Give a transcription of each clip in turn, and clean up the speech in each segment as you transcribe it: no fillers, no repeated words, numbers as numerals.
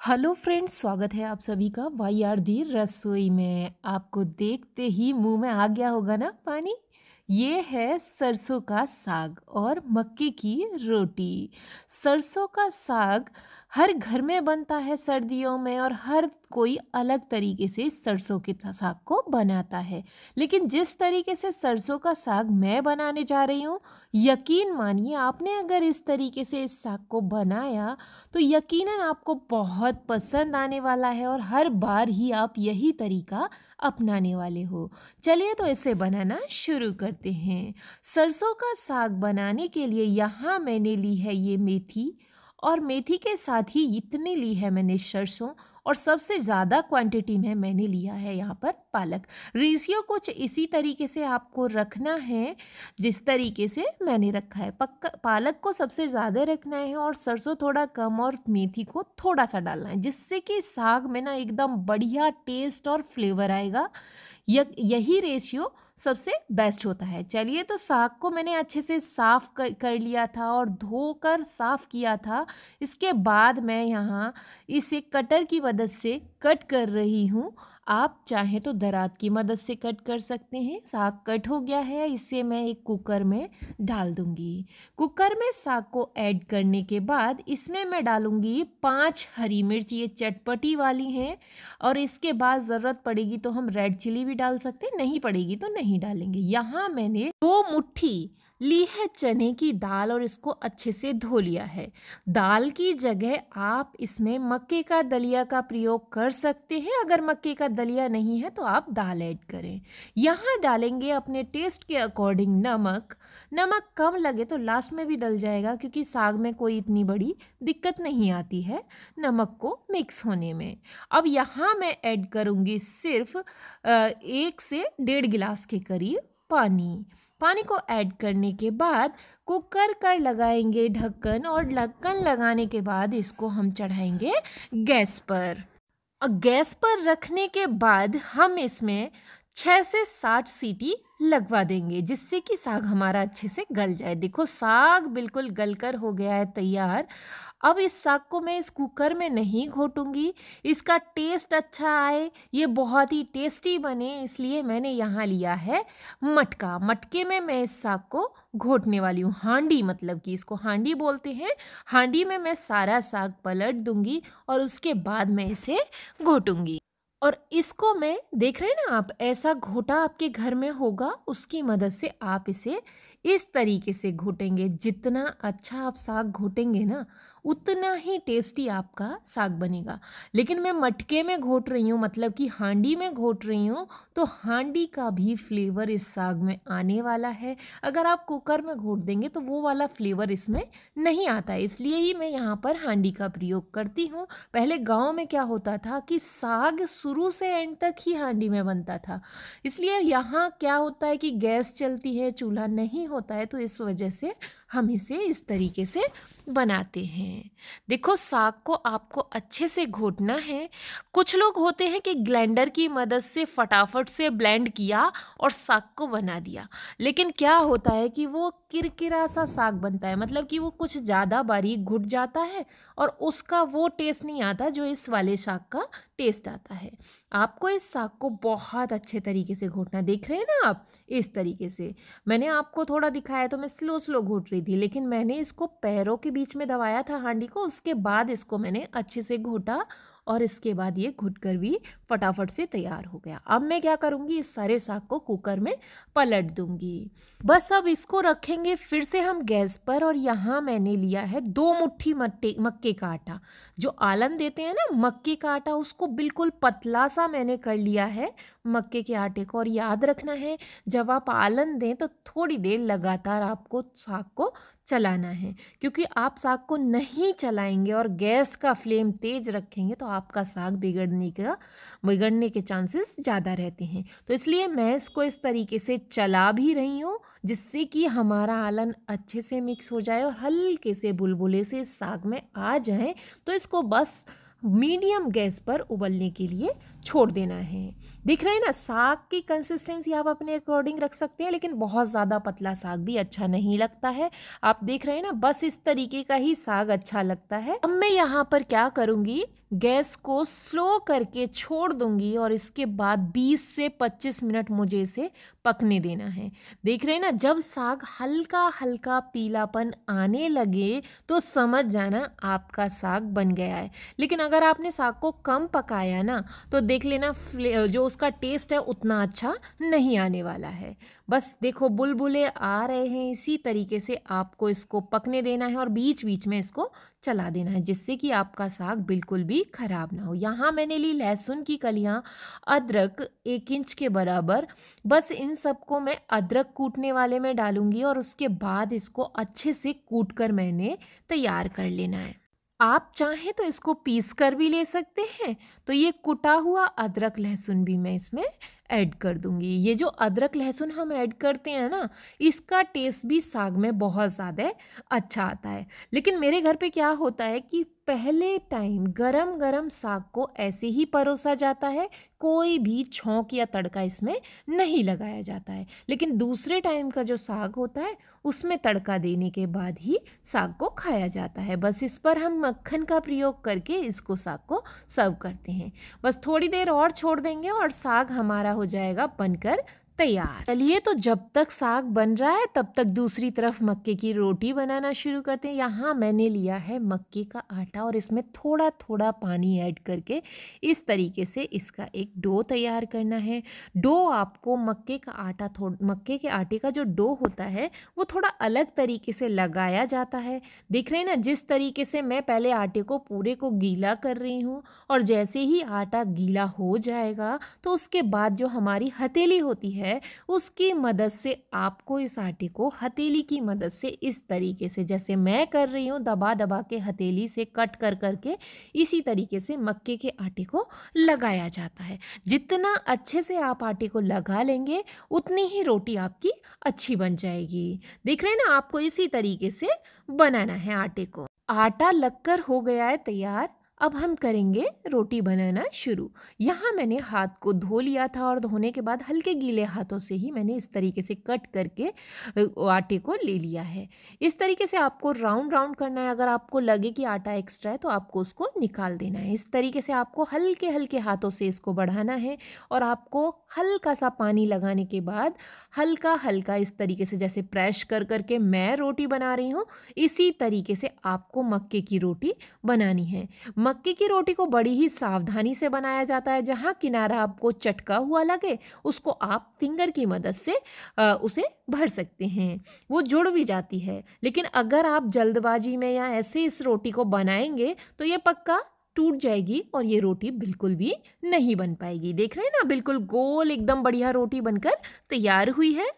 Hello friends, स्वागत है आप सभी का वाई आर दी रसोई में। आपको देखते ही मुंह में आ गया होगा ना पानी। ये है सरसों का साग और मक्के की रोटी। सरसों का साग हर घर में बनता है सर्दियों में, और हर कोई अलग तरीके से सरसों के साग को बनाता है। लेकिन जिस तरीके से सरसों का साग मैं बनाने जा रही हूँ, यकीन मानिए आपने अगर इस तरीके से इस साग को बनाया तो यकीनन आपको बहुत पसंद आने वाला है, और हर बार ही आप यही तरीका अपनाने वाले हो। चलिए तो इसे बनाना शुरू करते हैं। सरसों का साग बनाने के लिए यहाँ मैंने ली है ये मेथी, और मेथी के साथ ही इतनी ली है मैंने सरसों, और सबसे ज़्यादा क्वांटिटी में मैंने लिया है यहाँ पर पालक। रेशियो कुछ इसी तरीके से आपको रखना है जिस तरीके से मैंने रखा है। पक्का पालक को सबसे ज़्यादा रखना है और सरसों थोड़ा कम, और मेथी को थोड़ा सा डालना है, जिससे कि साग में ना एकदम बढ़िया टेस्ट और फ्लेवर आएगा। यही रेशियो सबसे बेस्ट होता है। चलिए तो साग को मैंने अच्छे से साफ़ कर लिया था और धोकर साफ़ किया था। इसके बाद मैं यहाँ इसे कटर की मदद से कट कर रही हूँ। आप चाहें तो दरात की मदद से कट कर सकते हैं। साग कट हो गया है, इसे मैं एक कुकर में डाल दूँगी। कुकर में साग को ऐड करने के बाद इसमें मैं डालूँगी 5 हरी मिर्च, ये चटपटी वाली हैं। और इसके बाद ज़रूरत पड़ेगी तो हम रेड चिली भी डाल सकते हैं, नहीं पड़ेगी तो नहीं डालेंगे। यहाँ मैंने 2 मुट्ठी ली है चने की दाल, और इसको अच्छे से धो लिया है। दाल की जगह आप इसमें मक्के का दलिया का प्रयोग कर सकते हैं। अगर मक्के का दलिया नहीं है तो आप दाल ऐड करें। यहाँ डालेंगे अपने टेस्ट के अकॉर्डिंग नमक। नमक कम लगे तो लास्ट में भी डल जाएगा, क्योंकि साग में कोई इतनी बड़ी दिक्कत नहीं आती है नमक को मिक्स होने में। अब यहाँ मैं ऐड करूँगी सिर्फ 1 से 1.5 गिलास के करीब पानी को ऐड करने के बाद कुकर का लगाएंगे ढक्कन, और ढक्कन लगाने के बाद इसको हम चढ़ाएंगे गैस पर। और गैस पर रखने के बाद हम इसमें 6 से 7 सीटी लगवा देंगे, जिससे कि साग हमारा अच्छे से गल जाए। देखो साग बिल्कुल गलकर हो गया है तैयार। अब इस साग को मैं इस कुकर में नहीं घोटूंगी, इसका टेस्ट अच्छा आए, ये बहुत ही टेस्टी बने, इसलिए मैंने यहाँ लिया है मटका। मटके में मैं इस साग को घोटने वाली हूँ। हांडी, मतलब कि इसको हांडी बोलते हैं। हांडी में मैं सारा साग पलट दूंगी और उसके बाद मैं इसे घोटूंगी। और इसको मैं देख रहे हैं ना आप, ऐसा घोटा आपके घर में होगा, उसकी मदद से आप इसे इस तरीके से घोटेंगे। जितना अच्छा आप साग घोटेंगे ना, उतना ही टेस्टी आपका साग बनेगा। लेकिन मैं मटके में घोट रही हूँ, मतलब कि हांडी में घोट रही हूँ, तो हांडी का भी फ्लेवर इस साग में आने वाला है। अगर आप कुकर में घोट देंगे तो वो वाला फ्लेवर इसमें नहीं आता है, इसलिए ही मैं यहाँ पर हांडी का प्रयोग करती हूँ। पहले गांव में क्या होता था कि साग शुरू से एंड तक ही हांडी में बनता था, इसलिए यहाँ क्या होता है कि गैस चलती है, चूल्हा नहीं होता है, तो इस वजह से हम इसे इस तरीके से बनाते हैं। देखो साग को आपको अच्छे से घोटना है। कुछ लोग होते हैं कि ग्राइंडर की मदद से फटाफट से ब्लेंड किया और साग को बना दिया, लेकिन क्या होता है कि वो किरकिरा सा साग बनता है, मतलब कि वो कुछ ज़्यादा बारीक घुट जाता है, और उसका वो टेस्ट नहीं आता जो इस वाले साग का टेस्ट आता है। आपको इस साग को बहुत अच्छे तरीके से घोटना, देख रहे हैं ना आप, इस तरीके से। मैंने आपको थोड़ा दिखाया तो मैं स्लो घोट रही थी, लेकिन मैंने इसको पैरों के बीच में दबाया था हांडी को, उसके बाद इसको मैंने अच्छे से घोटा, और इसके बाद ये घुट कर भी फटाफट से तैयार हो गया। अब मैं क्या करूँगी, इस सारे साग को कुकर में पलट दूंगी। बस अब इसको रखेंगे फिर से हम गैस पर, और यहाँ मैंने लिया है 2 मुट्ठी मक्के का आटा। जो आलन देते हैं ना मक्के का आटा, उसको बिल्कुल पतला सा मैंने कर लिया है मक्के के आटे को। और याद रखना है, जब आप आलन दें तो थोड़ी देर लगातार आपको साग को चलाना है, क्योंकि आप साग को नहीं चलाएंगे और गैस का फ्लेम तेज रखेंगे तो आपका साग बिगड़ने के चांसेस ज़्यादा रहते हैं। तो इसलिए मैं इसको इस तरीके से चला भी रही हूँ, जिससे कि हमारा आलन अच्छे से मिक्स हो जाए और हल्के से बुलबुले से साग में आ जाए। तो इसको बस मीडियम गैस पर उबलने के लिए छोड़ देना है। दिख रहे हैं ना, साग की कंसिस्टेंसी आप अपने अकॉर्डिंग रख सकते हैं, लेकिन बहुत ज़्यादा पतला साग भी अच्छा नहीं लगता है। आप देख रहे हैं ना, बस इस तरीके का ही साग अच्छा लगता है। अब मैं यहाँ पर क्या करूँगी, गैस को स्लो करके छोड़ दूंगी और इसके बाद 20 से 25 मिनट मुझे इसे पकने देना है। देख रहे हैं ना, जब साग हल्का हल्का पीलापन आने लगे तो समझ जाना आपका साग बन गया है। लेकिन अगर आपने साग को कम पकाया ना तो देख लेना जो उसका टेस्ट है उतना अच्छा नहीं आने वाला है। बस देखो बुलबुले आ रहे हैं, इसी तरीके से आपको इसको पकने देना है और बीच बीच में इसको चला देना है जिससे कि आपका साग बिल्कुल भी खराब ना हो। यहाँ मैंने ली लहसुन की कलियाँ, अदरक 1 इंच के बराबर। बस इन सबको मैं अदरक कूटने वाले में डालूंगी और उसके बाद इसको अच्छे से कूट कर मैंने तैयार कर लेना है। आप चाहें तो इसको पीस कर भी ले सकते हैं। तो ये कुटा हुआ अदरक लहसुन भी मैं इसमें ऐड कर दूंगी। ये जो अदरक लहसुन हम ऐड करते हैं ना, इसका टेस्ट भी साग में बहुत ज़्यादा अच्छा आता है। लेकिन मेरे घर पे क्या होता है कि पहले टाइम गरम गरम साग को ऐसे ही परोसा जाता है, कोई भी छौंक या तड़का इसमें नहीं लगाया जाता है। लेकिन दूसरे टाइम का जो साग होता है उसमें तड़का देने के बाद ही साग को खाया जाता है। बस इस पर हम मक्खन का प्रयोग करके इसको साग को सर्व करते हैं। बस थोड़ी देर और छोड़ देंगे और साग हमारा हो जाएगा बनकर तैयार। चलिए, तो जब तक साग बन रहा है तब तक दूसरी तरफ मक्के की रोटी बनाना शुरू करते हैं। यहाँ मैंने लिया है मक्के का आटा और इसमें थोड़ा थोड़ा पानी ऐड करके इस तरीके से इसका एक डो तैयार करना है। डो आपको मक्के के आटे का जो डो होता है वो थोड़ा अलग तरीके से लगाया जाता है। देख रहे हैं ना, जिस तरीके से मैं पहले आटे को पूरे को गीला कर रही हूँ और जैसे ही आटा गीला हो जाएगा तो उसके बाद जो हमारी हथेली होती है उसकी मदद से आपको इस आटे को हथेली की मदद से इस तरीके से जैसे मैं कर रही हूँ दबा दबा के हथेली से कट कर करके इसी तरीके से मक्के के आटे को लगाया जाता है। जितना अच्छे से आप आटे को लगा लेंगे उतनी ही रोटी आपकी अच्छी बन जाएगी। देख रहे हैं ना, आपको इसी तरीके से बनाना है आटे को। आटा लगकर हो गया है तैयार। अब हम करेंगे रोटी बनाना शुरू। यहाँ मैंने हाथ को धो लिया था और धोने के बाद हल्के गीले हाथों से ही मैंने इस तरीके से कट करके आटे को ले लिया है। इस तरीके से आपको राउंड राउंड करना है। अगर आपको लगे कि आटा एक्स्ट्रा है तो आपको उसको निकाल देना है। इस तरीके से आपको हल्के हल्के हाथों से इसको बढ़ाना है और आपको हल्का सा पानी लगाने के बाद हल्का हल्का इस तरीके से जैसे प्रेस कर करके मैं रोटी बना रही हूँ, इसी तरीके से आपको मक्के की रोटी बनानी है। मक्के की रोटी को बड़ी ही सावधानी से बनाया जाता है। जहाँ किनारा आपको चटका हुआ लगे उसको आप फिंगर की मदद से उसे भर सकते हैं, वो जुड़ भी जाती है। लेकिन अगर आप जल्दबाजी में या ऐसे इस रोटी को बनाएंगे तो ये पक्का टूट जाएगी और ये रोटी बिल्कुल भी नहीं बन पाएगी। देख रहे हैं ना, बिल्कुल गोल एकदम बढ़िया रोटी बनकर तैयार हुई है।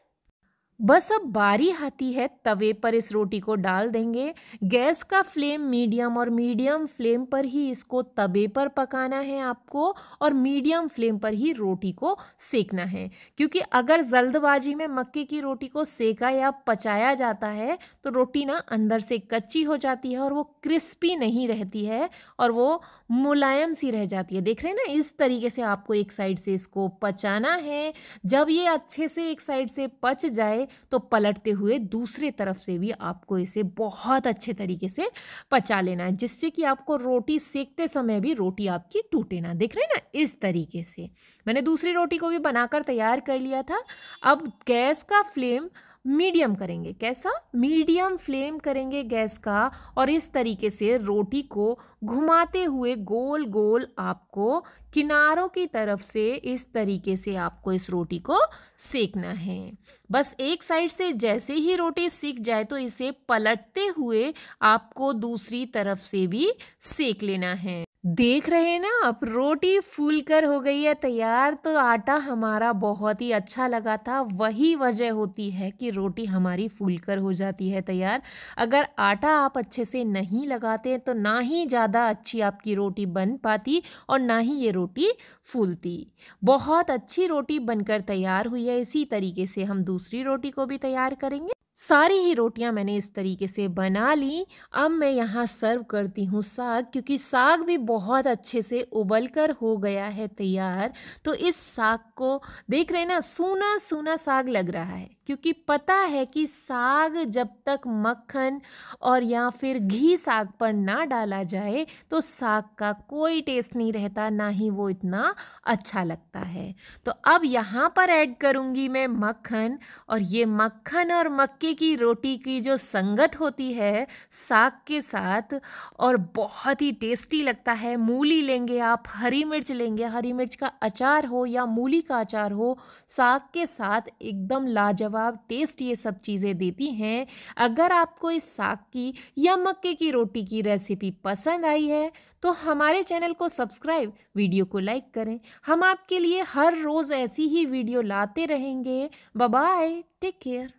बस अब बारी आती है तवे पर इस रोटी को डाल देंगे। गैस का फ्लेम मीडियम और मीडियम फ्लेम पर ही इसको तवे पर पकाना है आपको और मीडियम फ्लेम पर ही रोटी को सेकना है। क्योंकि अगर जल्दबाजी में मक्के की रोटी को सेका या पचाया जाता है तो रोटी ना अंदर से कच्ची हो जाती है और वो क्रिस्पी नहीं रहती है और वो मुलायम सी रह जाती है। देख रहे हैं ना, इस तरीके से आपको एक साइड से इसको पचाना है। जब ये अच्छे से एक साइड से पच जाए तो पलटते हुए दूसरे तरफ से भी आपको इसे बहुत अच्छे तरीके से पचा लेना है जिससे कि आपको रोटी सेकते समय भी रोटी आपकी टूटे ना। देख रहे हैं ना, इस तरीके से मैंने दूसरी रोटी को भी बनाकर तैयार कर लिया था। अब गैस का फ्लेम मीडियम करेंगे। कैसा? मीडियम फ्लेम करेंगे गैस का और इस तरीके से रोटी को घुमाते हुए गोल गोल आपको किनारों की तरफ से इस तरीके से आपको इस रोटी को सेकना है। बस एक साइड से जैसे ही रोटी सिक जाए तो इसे पलटते हुए आपको दूसरी तरफ से भी सेक लेना है। देख रहे हैं ना आप, रोटी फूलकर हो गई है तैयार। तो आटा हमारा बहुत ही अच्छा लगा था, वही वजह होती है कि रोटी हमारी फूलकर हो जाती है तैयार। अगर आटा आप अच्छे से नहीं लगाते तो ना ही ज़्यादा अच्छी आपकी रोटी बन पाती और ना ही ये रोटी फूलती। बहुत अच्छी रोटी बनकर तैयार हुई है। इसी तरीके से हम दूसरी रोटी को भी तैयार करेंगे। सारी ही रोटियां मैंने इस तरीके से बना ली। अब मैं यहाँ सर्व करती हूँ साग, क्योंकि साग भी बहुत अच्छे से उबल कर हो गया है तैयार। तो इस साग को देख रहे हैं ना, सूना सूना साग लग रहा है। क्योंकि पता है कि साग जब तक मक्खन और या फिर घी साग पर ना डाला जाए तो साग का कोई टेस्ट नहीं रहता, ना ही वो इतना अच्छा लगता है। तो अब यहाँ पर ऐड करूँगी मैं मक्खन, और ये मक्खन और मक्के की रोटी की जो संगत होती है साग के साथ, और बहुत ही टेस्टी लगता है। मूली लेंगे आप, हरी मिर्च लेंगे, हरी मिर्च का अचार हो या मूली का अचार हो, साग के साथ एकदम लाजवाब टेस्ट ये सब चीज़ें देती हैं। अगर आपको इस साग की या मक्के की रोटी की रेसिपी पसंद आई है तो हमारे चैनल को सब्सक्राइब, वीडियो को लाइक करें। हम आपके लिए हर रोज़ ऐसी ही वीडियो लाते रहेंगे। Bye bye, take care.